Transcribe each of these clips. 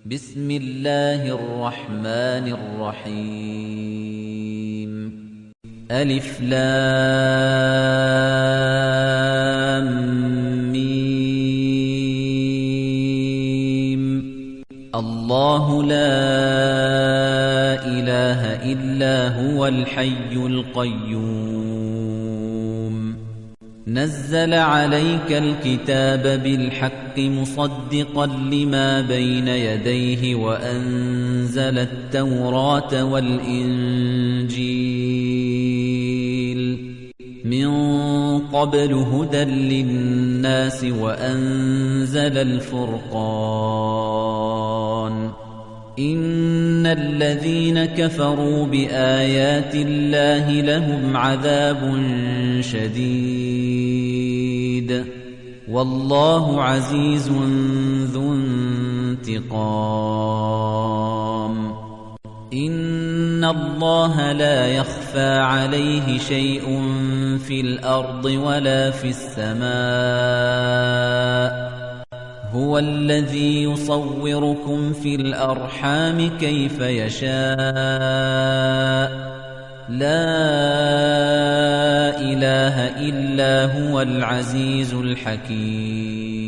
بسم الله الرحمن الرحيم ألف لام ميم الله لا إله إلا هو الحي القيوم نزل عليك الكتاب بالحق مصدقا لما بين يديه وأنزل التوراة والإنجيل من قبل هدى للناس وأنزل الفرقان إن الذين كفروا بآيات الله لهم عذاب شديد والله عزيز ذو انتقام إن الله لا يخفى عليه شيء في الأرض ولا في السماء هو الذي يصوركم في الأرحام كيف يشاء لا إله إلا هو العزيز الحكيم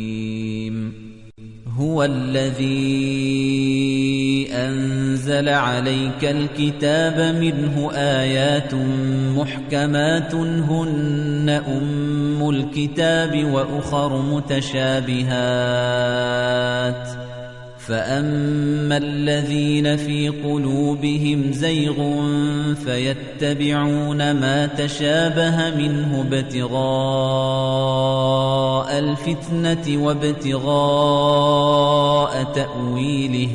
هو الذي أنزل عليك الكتاب منه آيات محكمات هن أم الكتاب وأخر متشابهات فأما الذين في قلوبهم زيغ فيتبعون ما تشابه منه ابتغاء الفتنة وابتغاء تأويله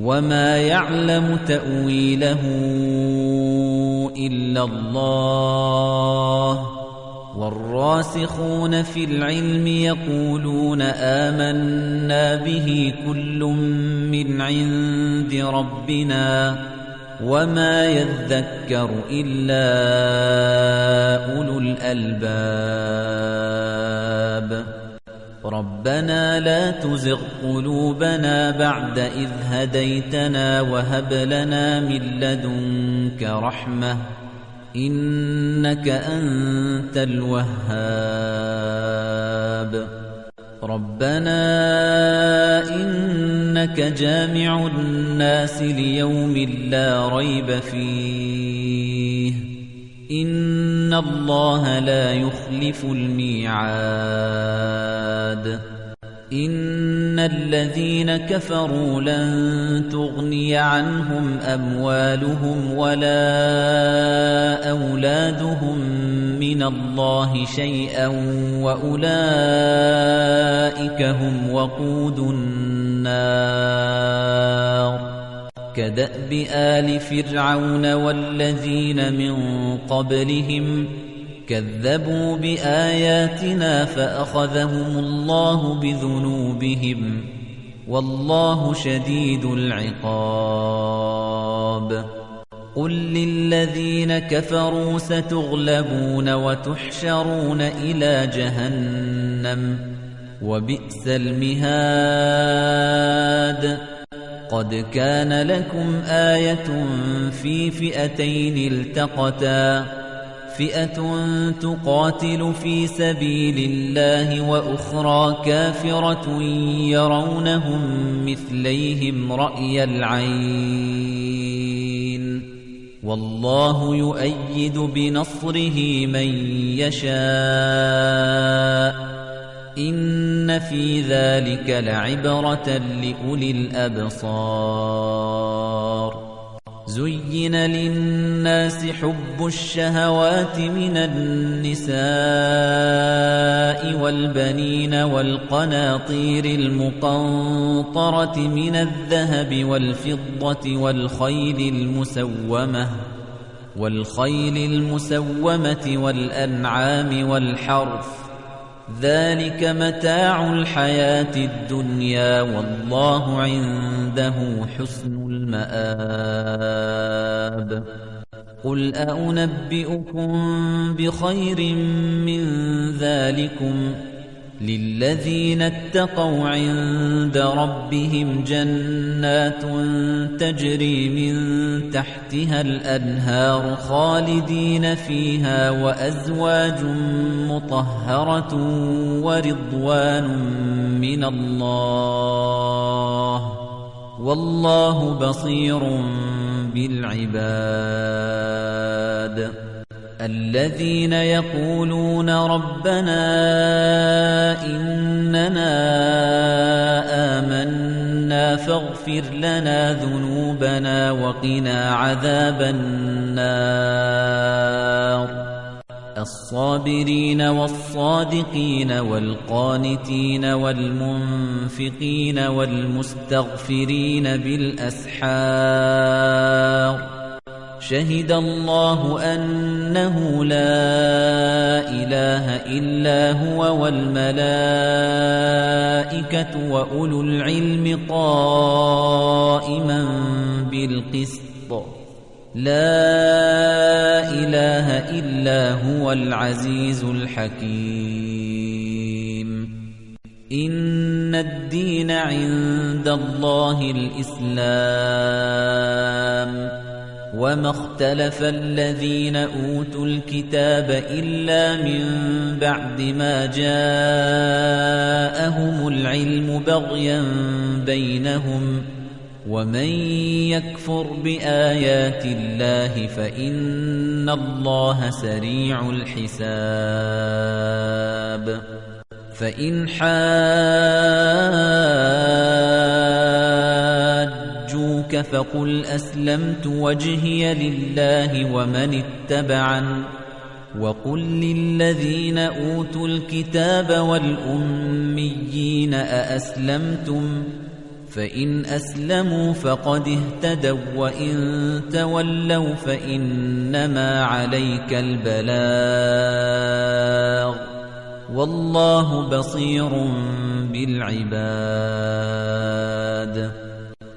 وما يعلم تأويله إلا الله والراسخون في العلم يقولون آمنا به كل من عند ربنا وما يذكر إلا أولو الألباب ربنا لا تزغ قلوبنا بعد إذ هديتنا وهب لنا من لدنك رحمة إنك أنت الوهاب ربنا إنك جامع الناس ليوم لا ريب فيه إن الله لا يخلف الميعاد إن الذين كفروا لن تغني عنهم أموالهم ولا أولادهم من الله شيئا وأولئك هم وقود النار كدأب آل فرعون والذين من قبلهم كذبوا بآياتنا فأخذهم الله بذنوبهم والله شديد العقاب قل للذين كفروا ستغلبون وتحشرون إلى جهنم وبئس المهاد قد كان لكم آية في فئتين التقتا فئة تقاتل في سبيل الله وأخرى كافرة يرونهم مثليهم رأي العين والله يؤيد بنصره من يشاء إن في ذلك لعبرة لأولي الأبصار زين للناس حب الشهوات من النساء والبنين والقناطير المقنطرة من الذهب والفضة والخيل المسومة والأنعام والحرث ذلك متاع الحياة الدنيا والله عنده حسن المآب قل أنبئكم بخير من ذلكم للذين اتقوا عند ربهم جنات تجري من تحتها الأنهار خالدين فيها وأزواج مطهرة ورضوان من الله والله بصير بالعباد الذين يقولون ربنا إننا آمنا فاغفر لنا ذنوبنا وقنا عذاب النار الصابرين والصادقين والقانتين والمنفقين والمستغفرين بالأسحار شهد الله أنه لا إله إلا هو والملائكة وأولو العلم قائما بالقسط لا إله إلا هو العزيز الحكيم إن الدين عند الله الإسلام وما اختلف الذين أوتوا الكتاب إلا من بعد ما جاءهم العلم بغيا بينهم ومن يكفر بآيات الله فإن الله سريع الحساب فإن حاجوك فقل أسلمت وجهي لله ومن اتبعن وقل للذين أوتوا الكتاب والأميين أأسلمتم فإن أسلموا فقد اهتدوا وإن تولوا فإنما عليك البلاغ والله بصير بالعباد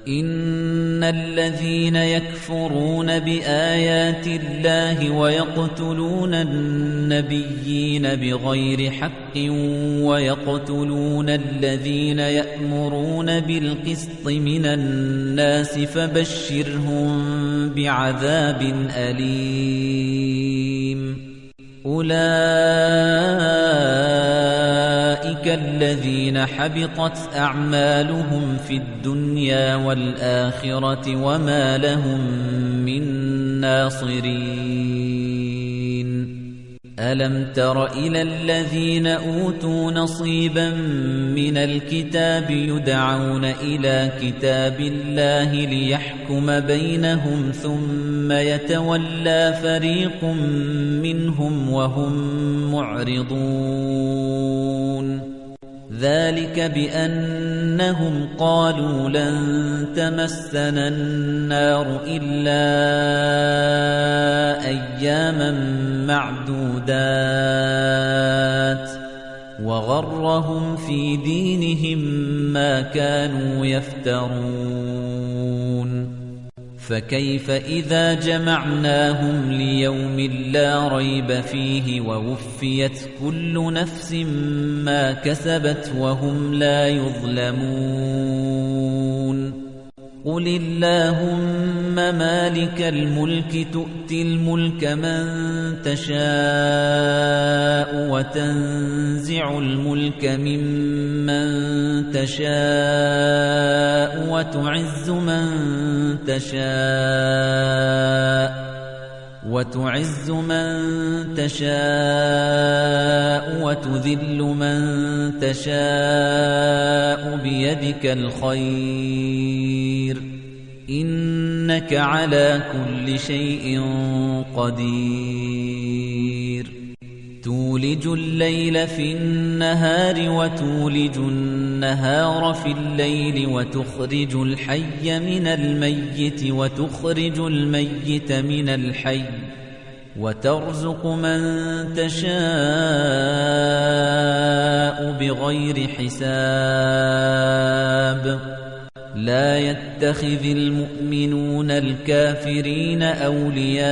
إن الذين يكفرون بآيات الله ويقتلون النبيين بغير حق ويقتلون الذين يأمرون بالقسط من الناس فبشرهم بعذاب أليم أولئك الذين حبطت أعمالهم في الدنيا والآخرة وما لهم من ناصرين ألم تر إلى الذين أوتوا نصيبا من الكتاب يدعون إلى كتاب الله ليحكم بينهم ثم يتولى فريق منهم وهم معرضون ذلك بأنهم قالوا لن تمسنا النار إلا أياما معدودات وغرهم في دينهم ما كانوا يفترون فكيف إذا جمعناهم ليوم لا ريب فيه ووفيت كل نفس ما كسبت وهم لا يظلمون قل اللهم مالك الملك تؤتي الملك من تشاء وتنزع الملك ممن تشاء وتعز من تشاء وتذل من تشاء بيدك الخير إنك على كل شيء قدير تولج الليل في النهار وتولج النهار في الليل وتخرج الحي من الميت وتخرج الميت من الحي وترزق من تشاء بغير حساب لا يتخذ المؤمنون الكافرين أولياء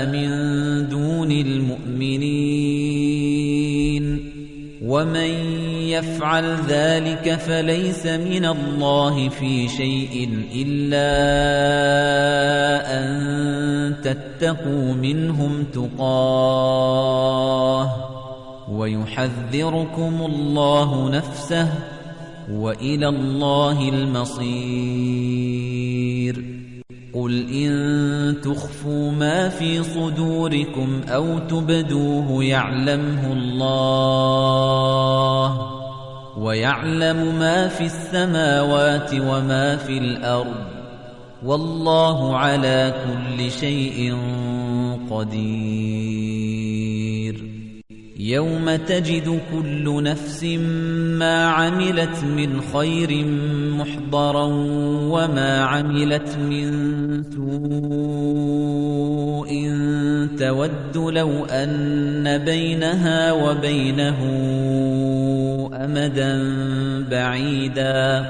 من دون المؤمنين ومن يفعل ذلك فليس من الله في شيء إلا أن تتقوا منهم تقاه ويحذركم الله نفسه وإلى الله المصير قل إن تخفوا ما في صدوركم أو تبدوه يعلمه الله ويعلم ما في السماوات وما في الأرض والله على كل شيء قدير يوم تجد كل نفس ما عملت من خير محضرا وما عملت من سوء تود لو أن بينها وبينه أمدا بعيدا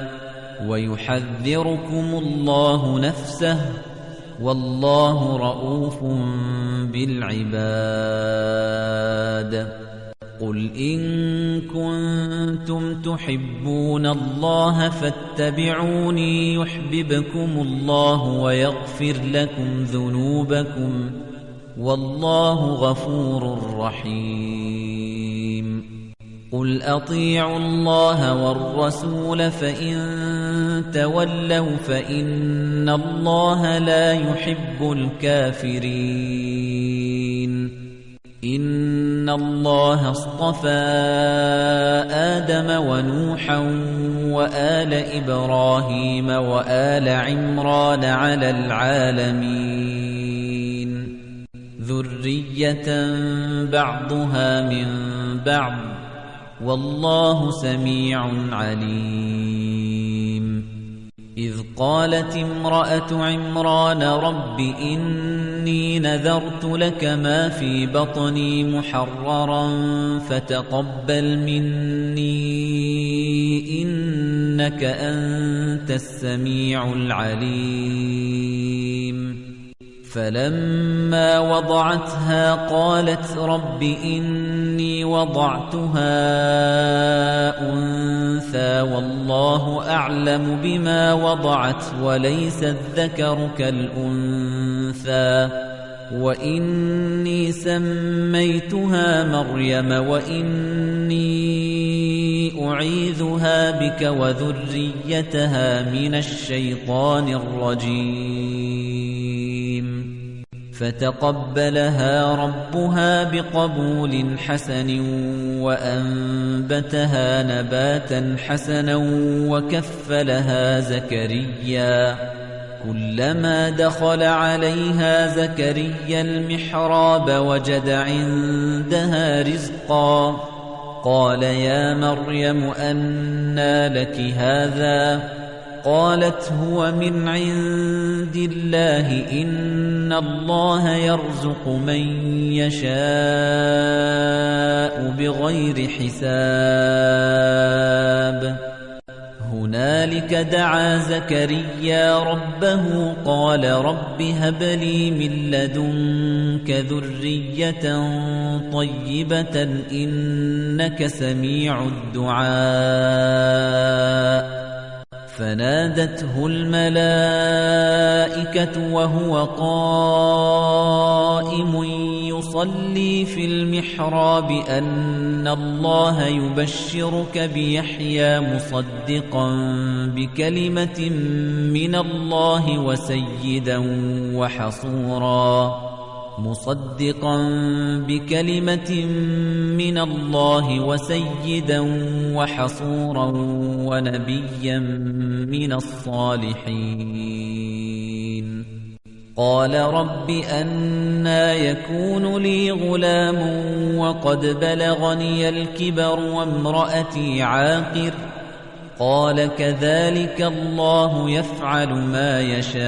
ويحذركم الله نفسه والله رؤوف بالعباد قل إن كنتم تحبون الله فاتبعوني يحببكم الله ويغفر لكم ذنوبكم والله غفور رحيم قل أطيعوا الله والرسول فإن تولوا فإن الله لا يحب الكافرين إن الله اصطفى آدم ونوحا وآل إبراهيم وآل عمران على العالمين ذرية بعضها من بعض والله سميع عليم إذ قالت امرأة عمران رب إني نذرت لك ما في بطني محررا فتقبل مني إنك أنت السميع العليم فلما وضعتها قالت رب إني وضعتها أنثى والله أعلم بما وضعت وليس الذكر كالأنثى وإني سميتها مريم وإني أعيذها بك وذريتها من الشيطان الرجيم فتقبلها ربها بقبول حسن وأنبتها نباتا حسنا وكفلها زكريا كلما دخل عليها زكريا المحراب وجد عندها رزقا قال يا مريم أنى لك هذا قالت هو من عند الله إن الله يرزق من يشاء بغير حساب هنالك دعا زكريا ربه قال رب هب لي من لدنك ذرية طيبة إنك سميع الدعاء فنادته الملائكة وهو قائم يصلي في المحراب أن الله يبشرك بيحيى مصدقا بكلمة من الله وسيدا وحصورا ونبيا من الصالحين قال رب أنى يكون لي غلام وقد بلغني الكبر وامرأتي عاقر قال كذلك الله يفعل ما يشاء